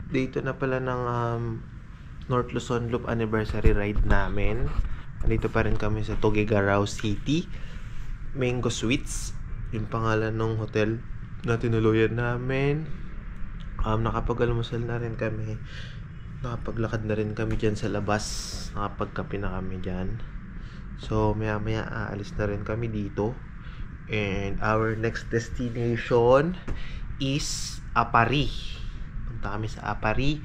Day 2 na pala ng North Luzon Loop anniversary ride namin. Nandito pa rin kami sa Tuguegarao City, Mango Suites yung pangalan ng hotel na tinuluyan namin. Nakapag-almusal na rin kami, nakapaglakad na rin kami dyan sa labas, nakapagkape na kami dyan. So maya maya aalis na rin kami dito. And our next destination is Apari. Punta kami sa Apari.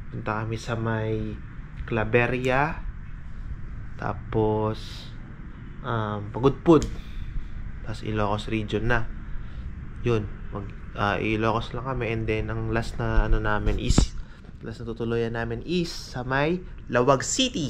Punta kami sa may Claveria. Tapos Pagudpud. Tapos Ilocos region na. Yun, Ilocos lang kami. And then ang last na namin is, last na tutuluyan namin is sa may Lawag City.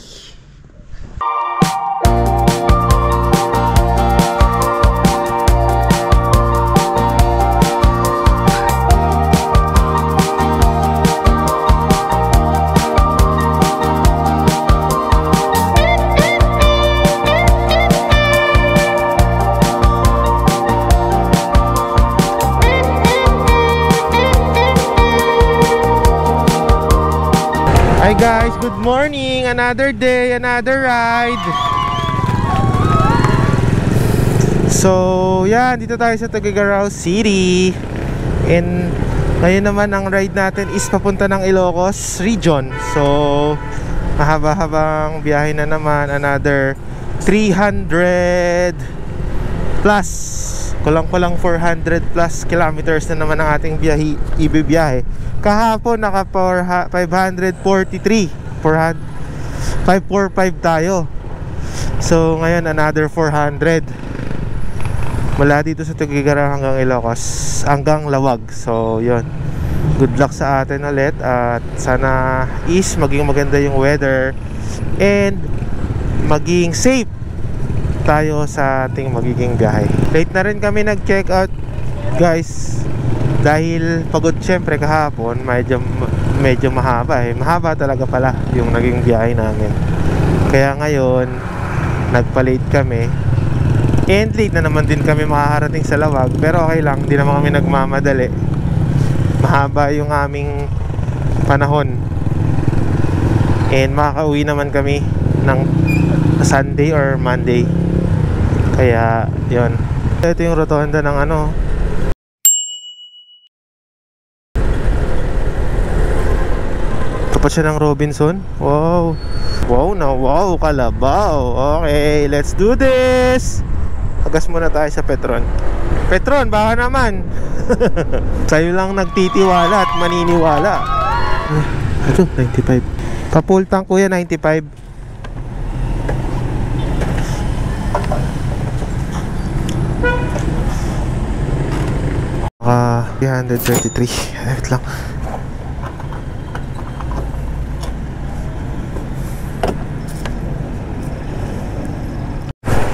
Hi guys, good morning. Another day, another ride. So, yan, dito tayo sa Tuguegarao City. And ngayon naman ang ride natin is papunta ng Ilocos region. So, mahaba-habang biyahe na naman. Another 300 plus, kulang-kulang 400 plus kilometers na naman ang ating ibibiyahe. Kahapon naka 543, 545 tayo. So ngayon another 400 mula dito sa Tuguegarao hanggang Ilocos, hanggang Lawag. So yun, good luck sa atin ulit. At sana is maging maganda yung weather and maging safe tayo sa ating magiging biyahe. Late na rin kami nag-check out guys, dahil pagod syempre kahapon. Medyo mahaba mahaba talaga pala yung naging biyahe namin. Kaya ngayon nagpa-late kami. And late na naman din kami makakarating sa Lawag. Pero okay lang, hindi naman kami nagmamadali. Mahaba yung aming panahon. And makakauwi naman kami ng Sunday or Monday. Kaya yun, ito yung rotonda ng tapat siya ng Robinson. Wow. Wow na wow, Kalabaw. Okay, let's do this. Hagas muna tayo sa Petron. Petron, baka naman. Sa'yo lang nagtitiwala at maniniwala. Ito, 95. Pa-full tank kuya, 95. Ah, 333. Wait lang.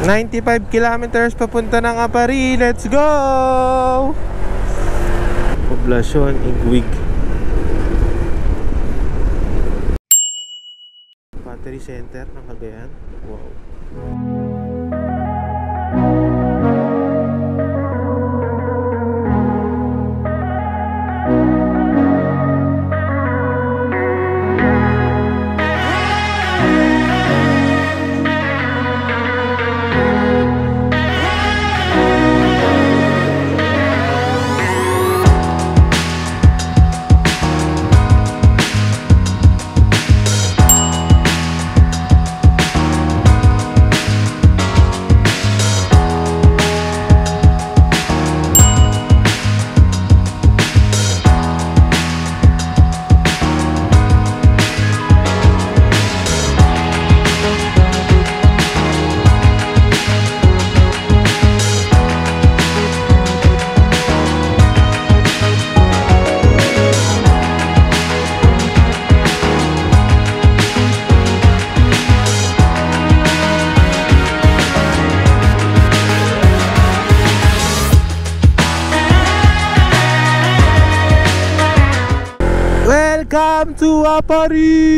95 kilometers papunta ng Apari. Let's go! Poblasyon Igwig. Battery Center ng Cagayan. Wow. Welcome to Apari!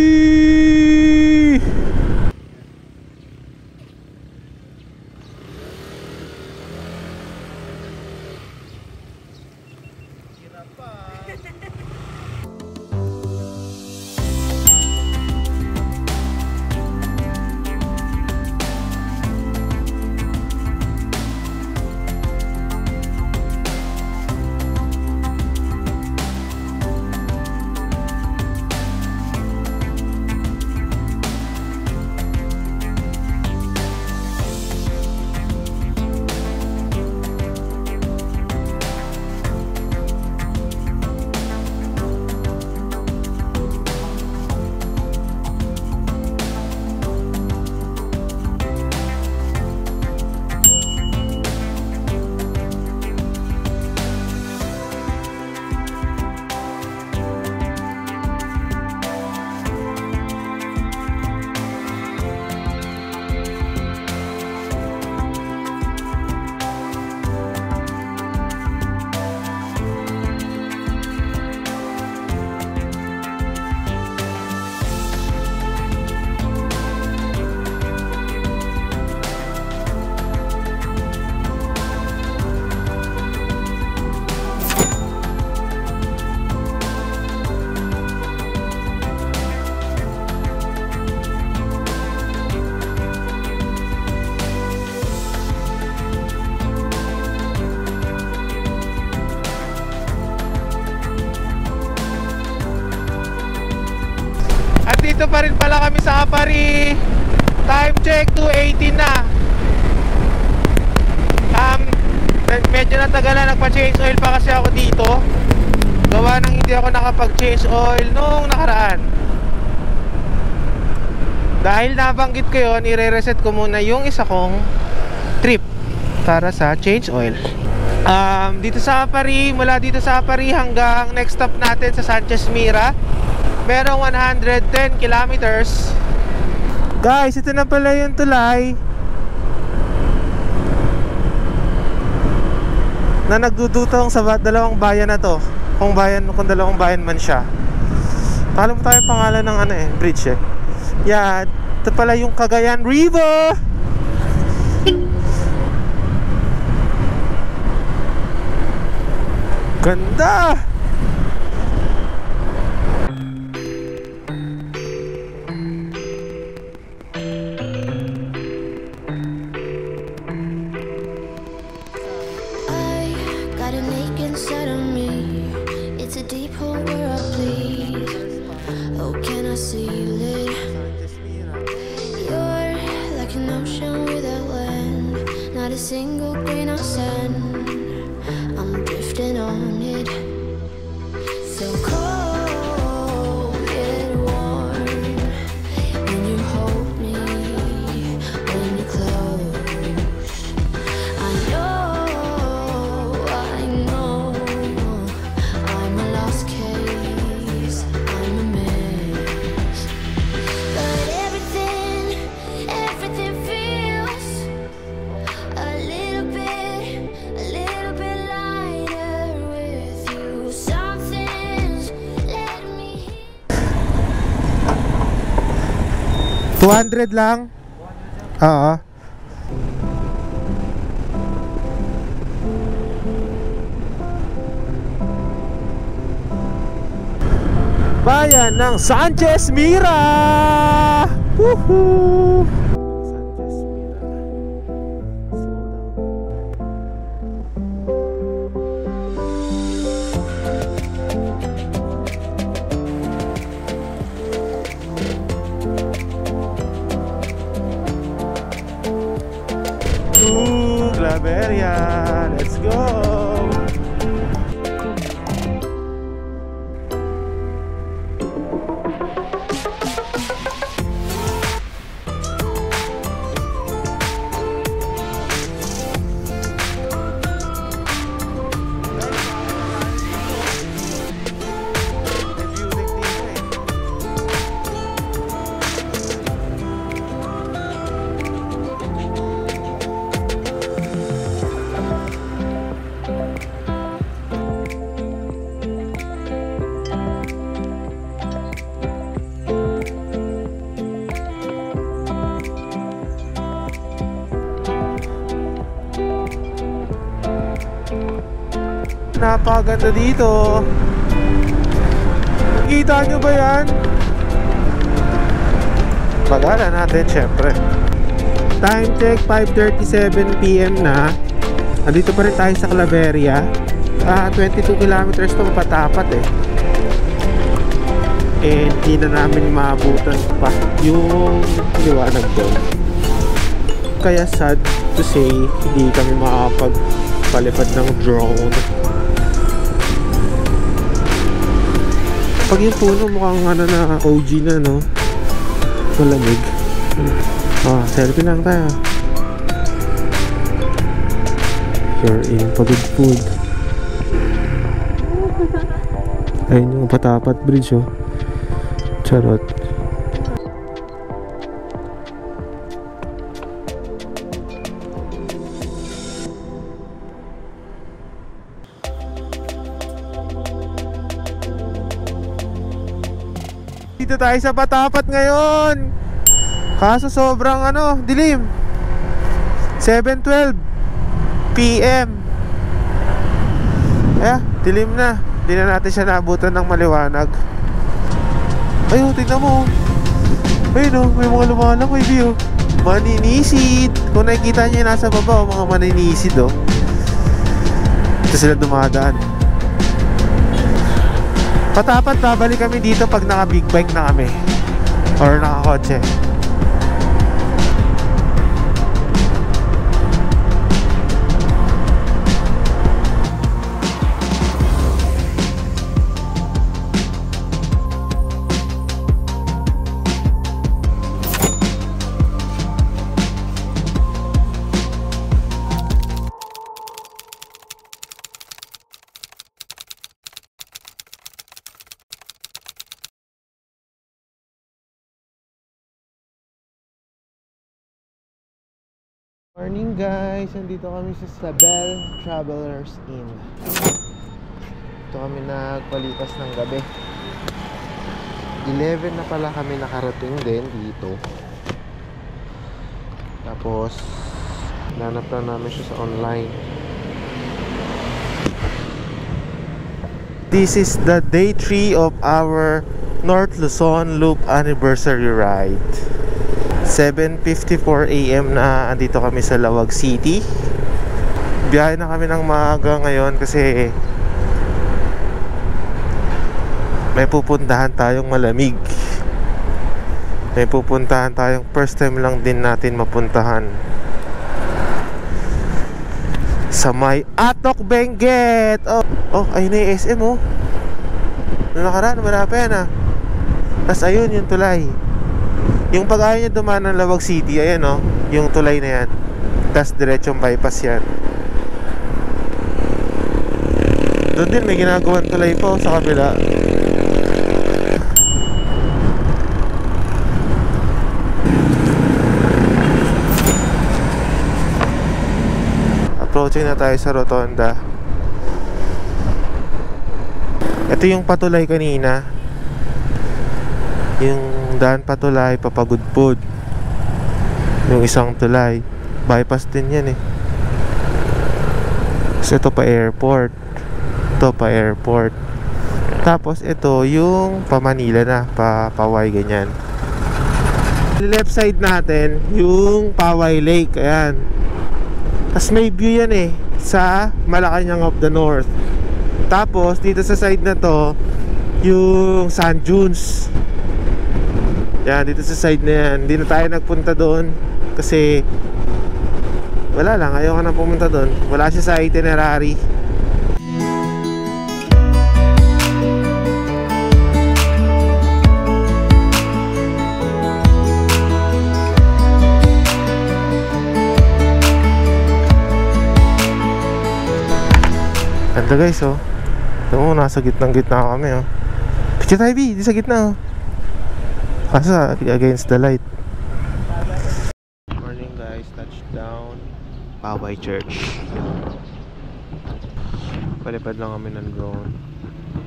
sa Apari. Time check 2:18 na. Medyo natagalan, nagpa-change oil pa kasi ako dito. Gawa nang hindi ako nakapag-change oil nung nakaraan. Dahil nabanggit ko yun, i-reset ko muna yung isa kong trip para sa change oil. Dito sa Apari, mula dito sa Apari hanggang next stop natin sa Sanchez Mira, merong 110 kilometers. Guys, ito na pala yung tulay na nagdudutong sa dalawang bayan na to. Kung dalawang bayan man siya. Alam mo tayo pangalan ng bridge eh. Yeah, ito pala yung Cagayan River. Ganda. Single grain of sand, I'm drifting on it. So cold yet warm when you hold me, when you close. I know I'm a lost case, I'm a mess. But everything feels a little bit lighter with you. Something's letting me 200 lang? Oo. Bayan ng Sanchez Mira! Woohoo! Sanchez Mira. Claveria, let's go! Napakaganda dito. Kita nyo ba yan? Pag-ala natin syempre. Time check 5:37 PM na. Andito pa rin tayo sa Claveria. 22 kilometers to patapat eh. And hindi na namin maabutan pa yung liwanag doon. Kaya sad to say, hindi kami makapagpalipad ng drone. Pag yung puno mukhang na OG na, no? Malamig. Selfie lang tayo. You're in Pagod Food. Ayun yung Patapat Bridge, oh. Charot. Dito tayo sa Patapat ngayon. Kaso sobrang dilim. 7:12 PM. Dilim na. Hindi na natin siya naabutan ng maliwanag. Ayun, tignan mo. Ayun, may mga lumalangoy view. Maninisid. Kung nakikita nyo yung nasa baba, mga maninisid, oh. Ito sila dumadaan. Patapat, babalik kami dito pag naka big bike na kami. or nakakotse. Morning guys, nandito kami sa Sabel Travelers Inn. Ito kami nagpalipas ng gabi. 11 na pala kami nakarating din dito. Tapos nanap na namin siya sa online. This is the day 3 of our North Luzon Loop anniversary ride. 7:54 AM na andito kami sa Lawag City. Biyahe na kami ng maaga ngayon kasi may pupuntahan tayong malamig. May pupuntahan tayong first time lang din natin mapuntahan sa may Atok Benguet. Ayun na yung SM oh. Noong nakaraan wala pa yan ah. Tapos ayun yung tulay. Yung pag-ayaw niya dumaan ng Lawag City, ayan o, yung tulay na yan. Tapos diretsong bypass yan. Doon din may ginagawang tulay po sa kabila. Approaching na tayo sa rotonda. Ito yung patulay kanina. Yung daan patulay, papagudpod. Yung isang tulay bypass din yan eh. So ito pa airport. Ito pa airport. Tapos ito yung pa Manila na, pa Paway ganyan. Left side natin yung Paway Lake. Ayan. Tapos may view yan eh sa Malacanang of the North. Tapos dito sa side na to yung Sand Dunes. Yan, dito sa side na yan. Hindi na tayo nagpunta doon kasi wala lang, ayoko na pumunta doon. Wala siya sa itinerary. Ganda guys oh. Ito mo, nasa gitna kami oh. Picture tayo B, di sa gitna oh. Kasi against the light. Morning guys, touchdown Paway Church. Palipad lang kami ng drone.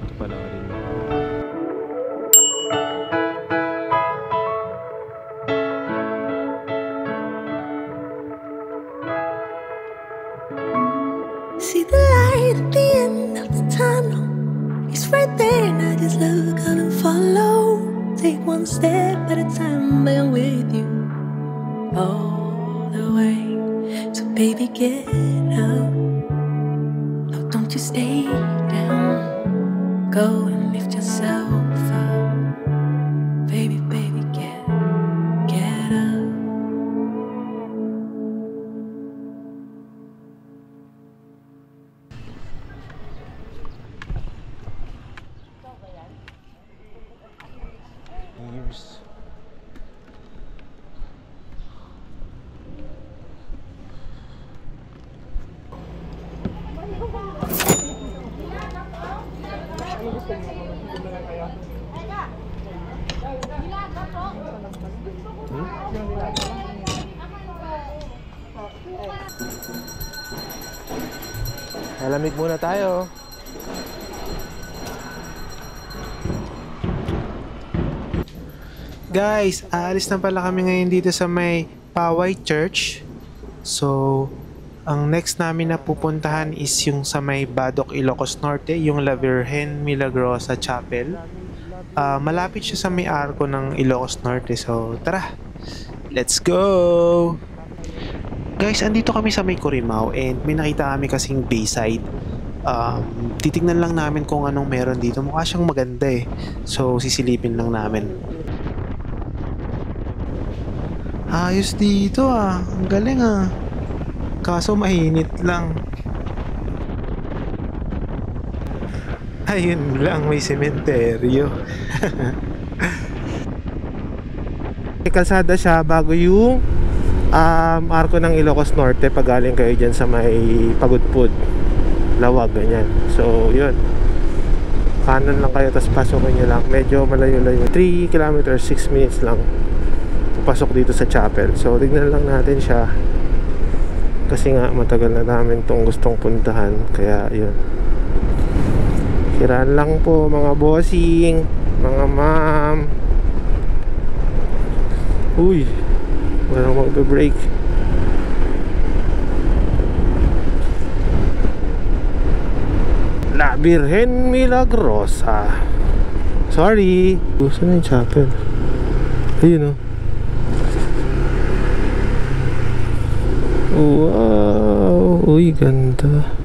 Ito pala rin. See the light at the end of the tunnel. It's right there and I just look up and follow. Take one step at a time, but I'm with you all the way. So baby, get up. No, don't you stay down. Go and lift yourself up. Baby, baby, get up. Years. Malamig muna tayo. Guys, aalis na pala kami ngayon dito sa may Paway Church. So, ang next namin na pupuntahan is yung sa may Badoc, Ilocos Norte, yung La Virgen Milagrosa Chapel. Malapit siya sa may arko ng Ilocos Norte. So, tara! Let's go! Guys, andito kami sa may Corimao and may nakita kami kasing Bayside. Titignan lang namin kung anong meron dito. Mukha siyang maganda eh. So, sisilipin lang namin. Ayos dito ah. Ang galing ah. Kaso mainit lang. Ayun lang, may sementeryo. May kalsada siya bago yung arko ng Ilocos Norte pag galing kayo dyan sa may Pagudpud, Lawag, ganyan. So yun, kanan lang kayo tapos pasokin nyo lang. Medyo malayo-layo, 3 kilometers, 6 minutes lang pasok dito sa chapel. So tignan lang natin siya kasi nga matagal na namin itong gustong puntahan. Kaya yun, kiraan lang po mga bossing, mga ma'am. Uy, walang magbe-break. La Virgen Milagrosa. Sorry. Gusto na yung chapel. Ayun o. Wow. Uy, ganda.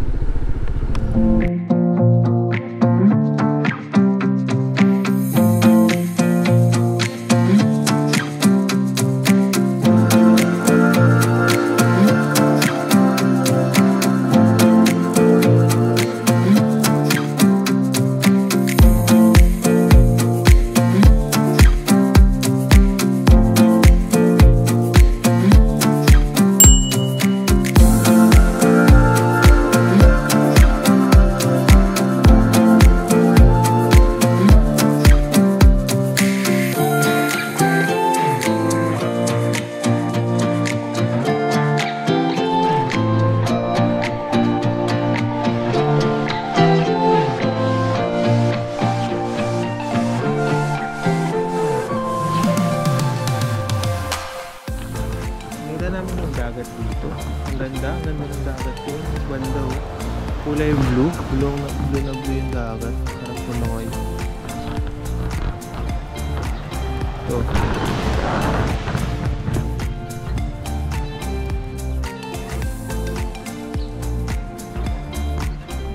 Dagat dito. Ang ganda ng dagat yun. Banda oh. Kulay blue. Blue na blue yung dagat. Sarap punoy. Ito.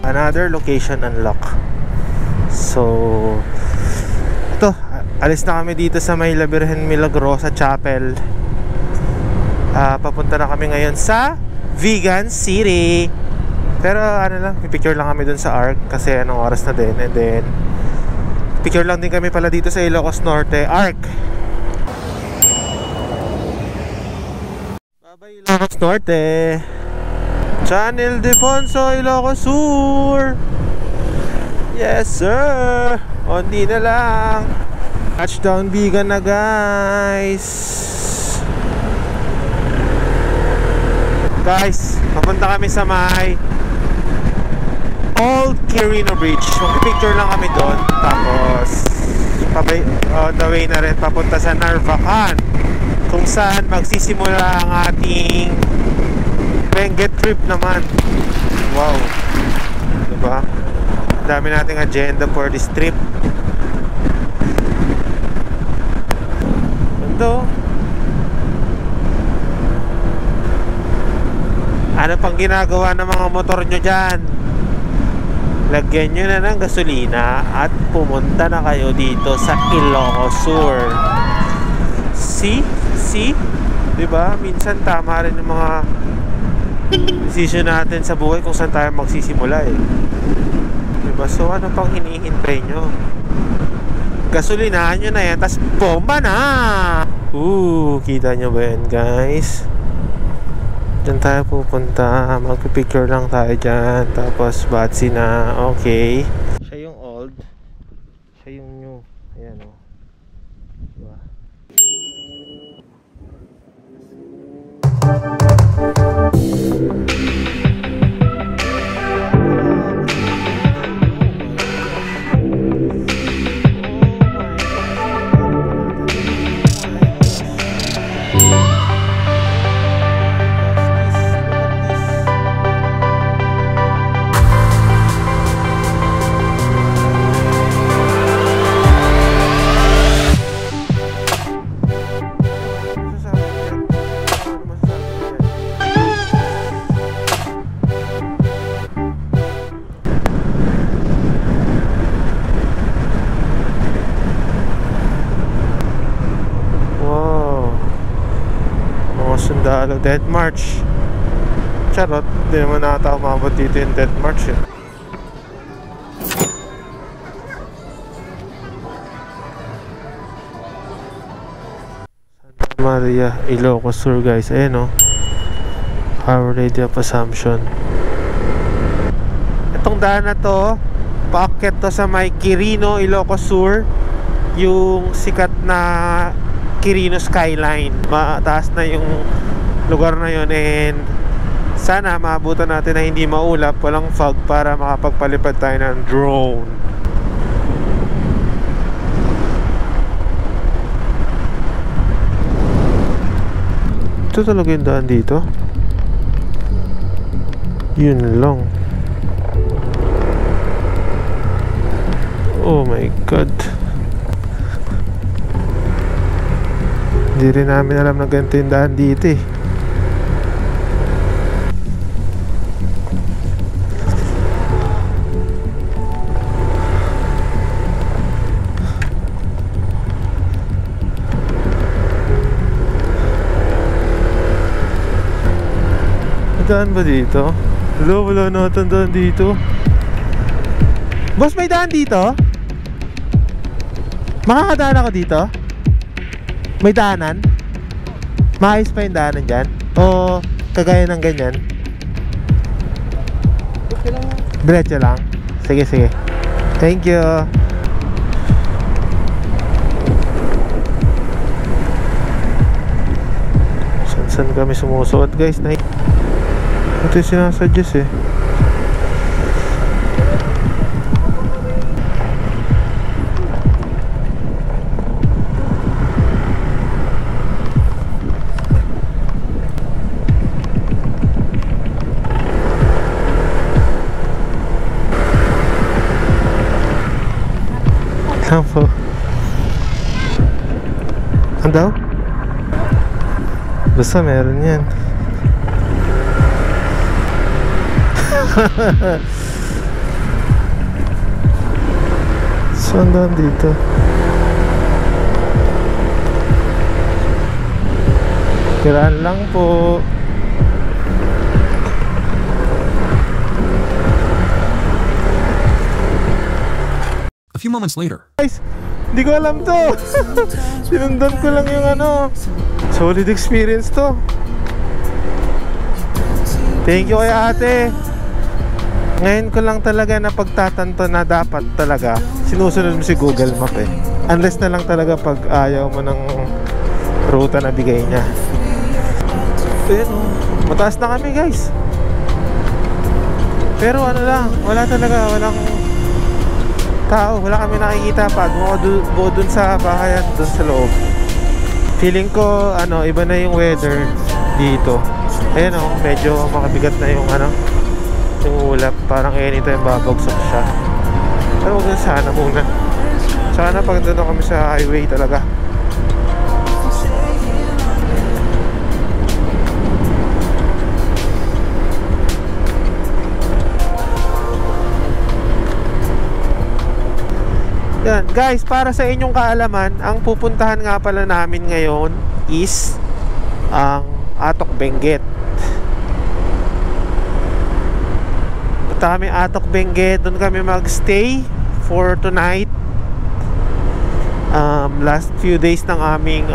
Another location unlock. So ito, alis na kami dito sa may La Virgen Milagrosa Chapel. Papunta na kami ngayon sa Vigan City. Pero ano lang, picture lang kami dun sa Arc kasi anong oras na din. And then picture lang din kami pala dito sa Ilocos Norte Arc. Bye-bye Ilocos Norte. Channel Defonso, Ilocos Sur. Yes sir. Onti na lang. Touchdown Vigan na guys. Guys, papunta kami sa may Old Quirino Bridge. Mag-picture lang kami doon. Tapos on the way na rin papunta sa Narvacan, kung saan magsisimula ang ating Benguet trip naman. Wow, diba? Ang dami nating agenda for this trip. Ito, ano pang ginagawa ng mga motor nyo dyan? Lagyan nyo na ng gasolina at pumunta na kayo dito sa Ilocos Sur. See? Diba? Minsan tama rin yung mga decision natin sa buhay kung saan tayo magsisimula eh. Diba? So ano pang hinihintay nyo? Gasolinahan nyo na yan, tas bomba na! Kita nyo ba yan guys? Diyan tayo pupunta. Magpipicture lang tayo dyan. Tapos batsi na. Okay. Siya yung old. Siya yung new. Ayan o. Diba? Sundalo, Dead March. Charot, di naman nata umabot dito yung Dead March eh. Santa Maria, Ilocos Sur guys, ayan o. Our Lady of Assumption. Itong daan na to, paakyat to sa may Quirino, Ilocos Sur. Yung sikat na Quirino skyline. Mataas na yung lugar na yun, and sana maabutan natin na hindi maulap, walang fog, para makapagpalipad tayo ng drone. Ito talaga yung daan dito. Yun lang. Oh my god. Hindi rin namin alam na ganito yung daan dito eh. Daan ba dito? Wala natin daan dito. Boss, may daan dito? Makakadaan ako dito? May daanan? Maayos pa yung daanan dyan? O kagaya ng ganyan? Diretso lang? Sige, sige. Thank you. San kami sumusuot guys? Ito yung sinasuggest eh. Saan po? Ano daw? Basta meron yan. Saan daan dito? Kiraan lang po. A few moments later. Guys, hindi ko alam to. Sinundan ko lang yung ano. Solid experience to. Thank you kay ate. Ngayon ko lang talaga na pagtatanto na dapat talaga sinusunod mo si Google Map eh. Unless na lang talaga pag ayaw mo ng ruta na bigay niya. Ayan o, mataas na kami guys. Pero ano lang, wala talaga, walang tao, wala kami nakikita pag buo dun sa bahayan, dun sa loob. Feeling ko ano, iba na yung weather dito. Ayan o, medyo makabigat na yung ano, yung ulap, parang anytime babagsak siya. Pero huwag na sana muna. Sana pag doon kami sa highway talaga. Yan, guys, para sa inyong kaalaman, ang pupuntahan nga pala namin ngayon is ang Atok Benguet. Punta kami Atok Benguet, doon kami magstay for tonight. Last few days ng aming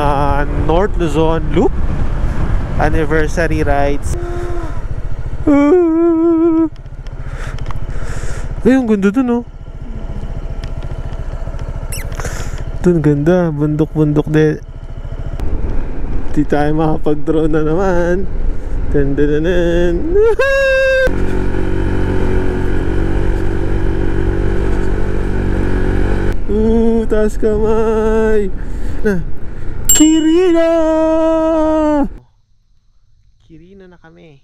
North Luzon Loop anniversary rides. Ay, ang ganda dun oh. Dun ganda, bundok-bundok din. Di tayo makapag-drone na naman. Dandanan. Taas kamay na. Quirino! Quirino na kami.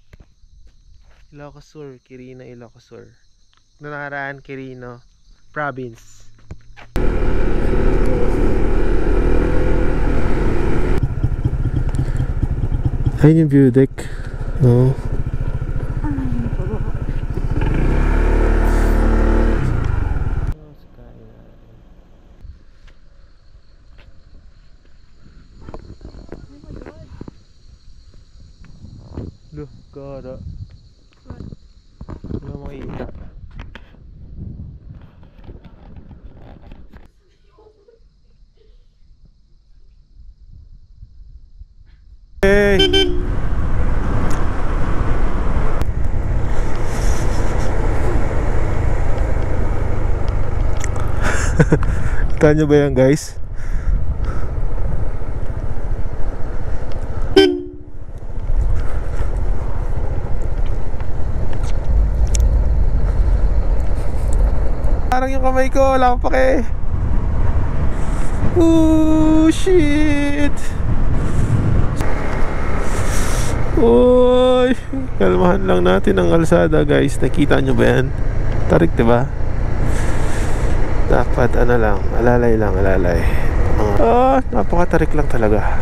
Ilocos Sur, Quirino, Ilocos Sur. Nanaraan, Quirino Province. Ayun yung view deck. No. Ulo, gara. Wala makita. Hey! Kita nyo ba yan, guys? Parang yung kamay ko, wala akong pake. Oh, shit. Uy, kalmahan lang natin ang kalsada, guys. Nakita nyo ba yan? Tarik, diba? Dapat ano lang, alalay lang, alalay. Napakatarik lang talaga.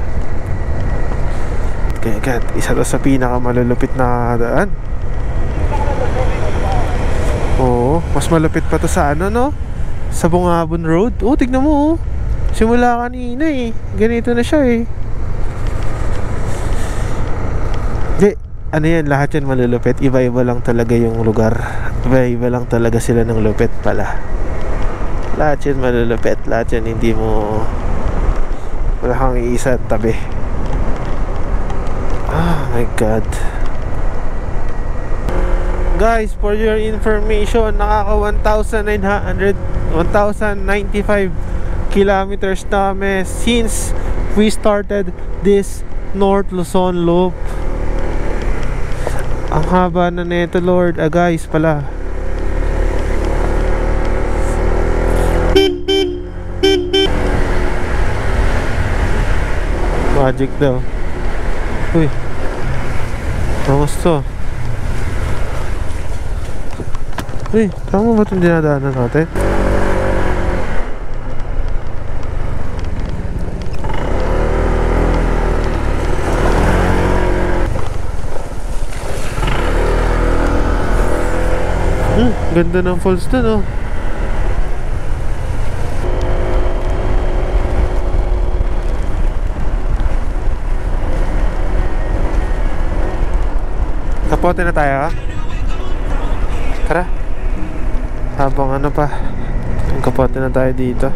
Kaya isa to sa pinakamalulupit na daan. Oo, mas malupit pa to sa ano, no? Sa Bungabon Road. Oh, tignan mo, oh. Simula kanina eh. Ganito na siya eh. Di, ano yan, lahat yan malulupit. Iba-iba lang talaga yung lugar. Iba-iba lang talaga sila ng lupit pala. Lahat yan malulupit. Lahat yan hindi mo, wala kang iisa at tabi. Oh my God. Guys, for your information, nakaka 1,095 kilometers na kami since we started this North Luzon Loop. Ang haba na nito, Lord. Guys pala, magic daw. Uy, kamusta? Uy, tama ba itong dinadaanan natin? Ganda ng falls dun, oh. Kapote na tayo, ha? Tara. Habang ano pa, kapote na tayo dito.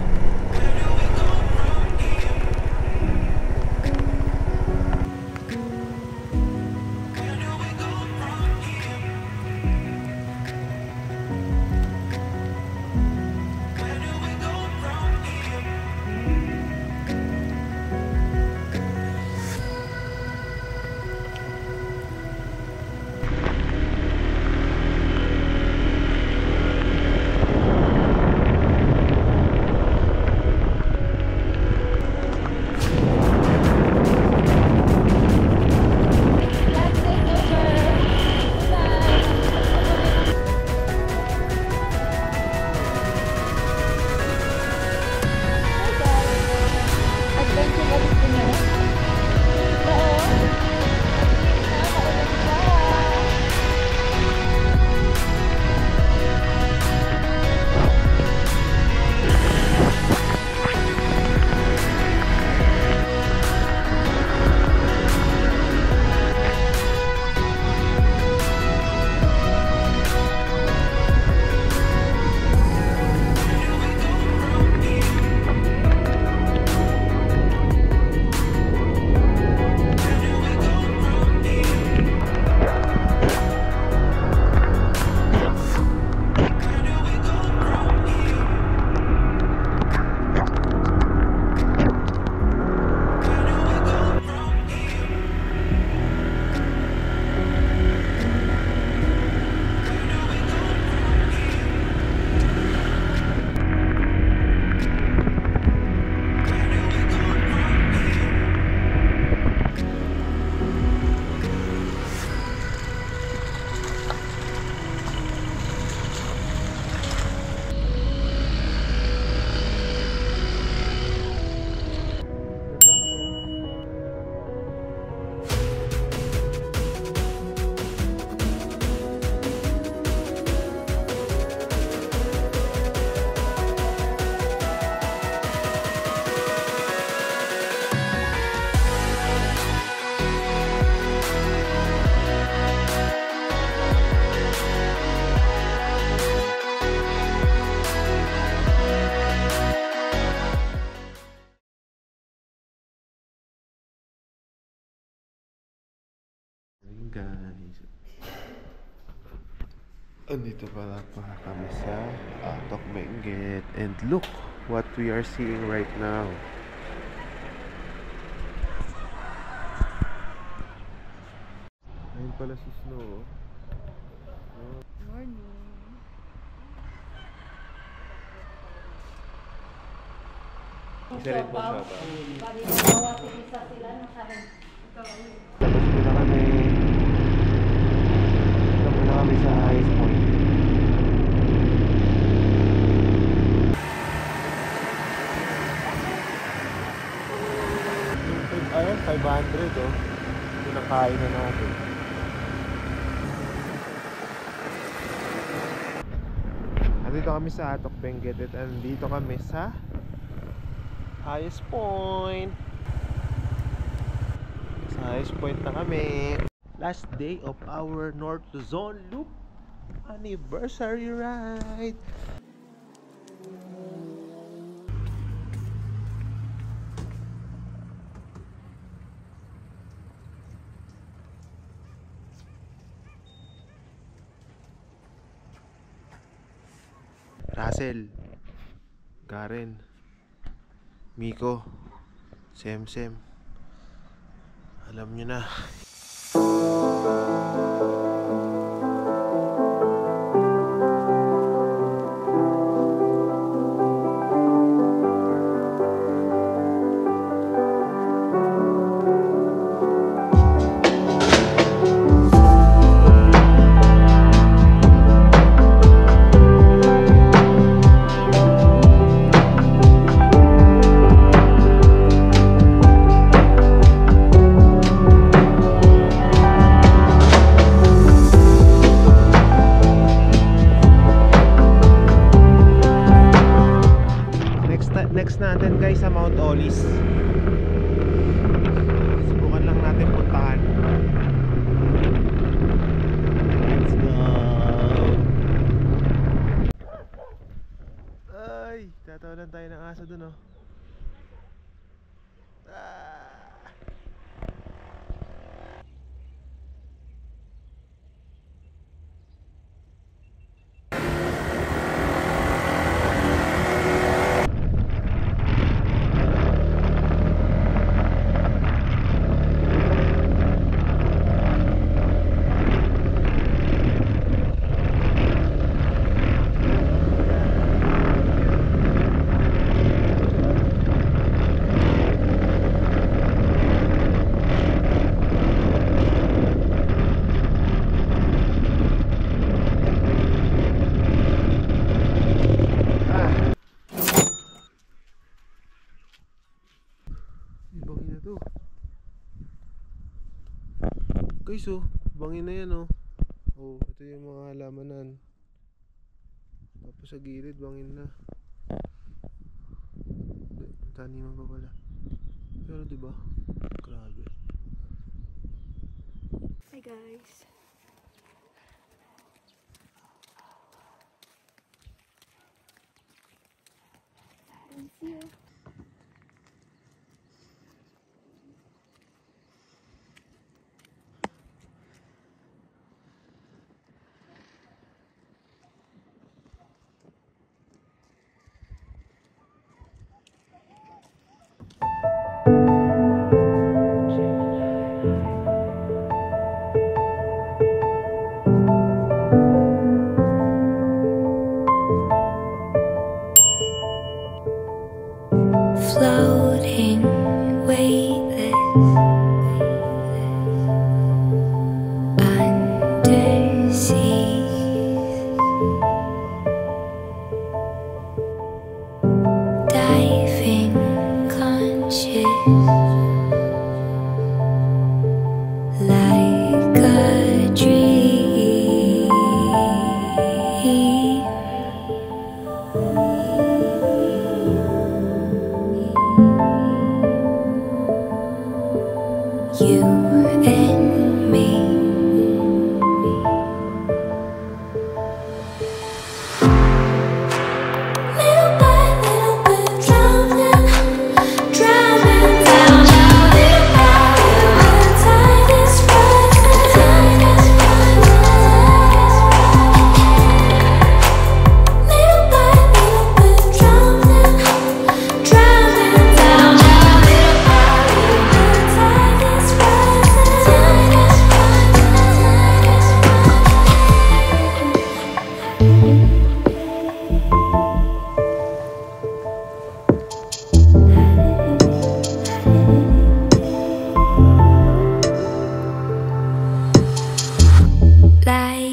Guys, andito pala pa kami sa Atok Benguet, and look what we are seeing right now. Ayun pala si Snow. Morning. Isa rin po siya ba? Tapos na kami sa highest point. Ayun, 500 oh. Pinakain na natin. Nandito kami sa Atok Benguet at andito kami sa highest point. Sa highest point na kami. Last day of our North Zone Loop anniversary ride. Russell, Karen, Miko, Sem, alam nyo na. Next natin guys sa Mount Olis. Subukan lang natin puntahan. Let's go. Ay, tatawalan tayo ng aso dun oh. Bangin na to. Guys oh, bangin na yan oh. Oh, ito yung mga halamanan. Tapos sa gilid, bangin na. Taniman pa pala. Pero diba? Grabe. Hi guys. See you.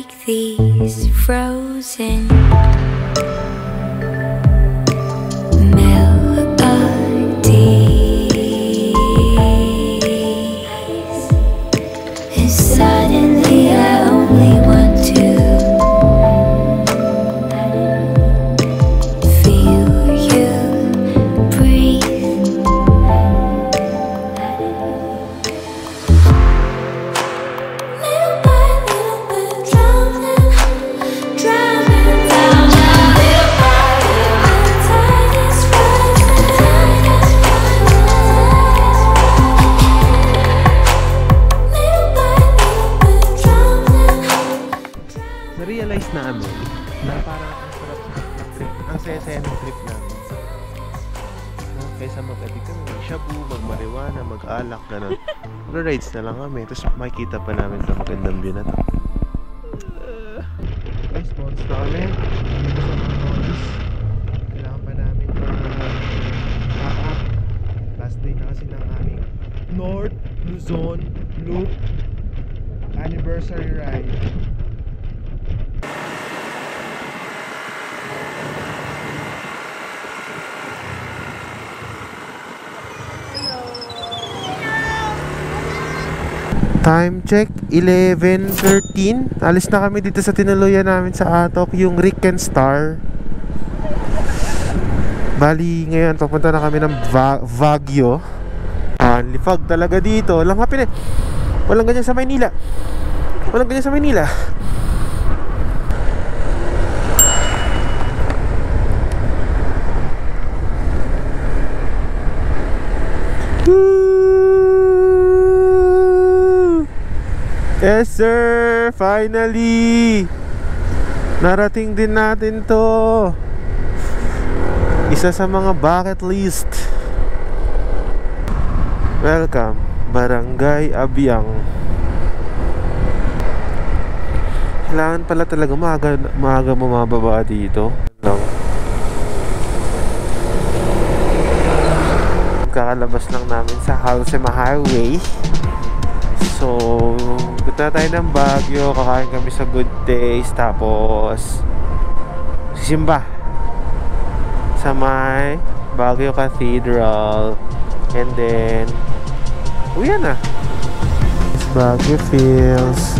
like these frozen melodies, and suddenly I only want to feel you breathe. Little by little bit drowning down. Little by little, the tide is rising. Little by little bit drowning. Na-realize namin na parang ang sarap sa trip. Ang saya-saya ng trip namin. No? Kaysa mag-addict kami, mag-shabu, mag-marijuana, mag-alak, gano'n. Mag-rides na lang kami. Tapos makikita pa namin sa magandang view na to. Guys, bonus na kami. Dito sa mga bonus. Kailangan pa namin ma-up. Last day na kasi ng aming North Luzon Loop anniversary ride. Time check, 11:13. Alis na kami dito sa tinuluyan namin sa Atok, yung Rick and Star. Bali, ngayon papunta na kami ng Baguio. Lifag talaga dito. Walang hapin eh. Walang ganyan sa Maynila. Walang ganyan sa Maynila. Yes sir, finally narating din natin to. Isa sa mga bucket list. Welcome, Barangay Abiang. Kailangan pala talaga maaga bumababa dito. Kakalabas lang namin sa Halsema Highway. So, punta tayo ng Baguio, kakain kami sa Good Days, tapos sisimba sa may Baguio Cathedral, and then uwi na. Baguio feels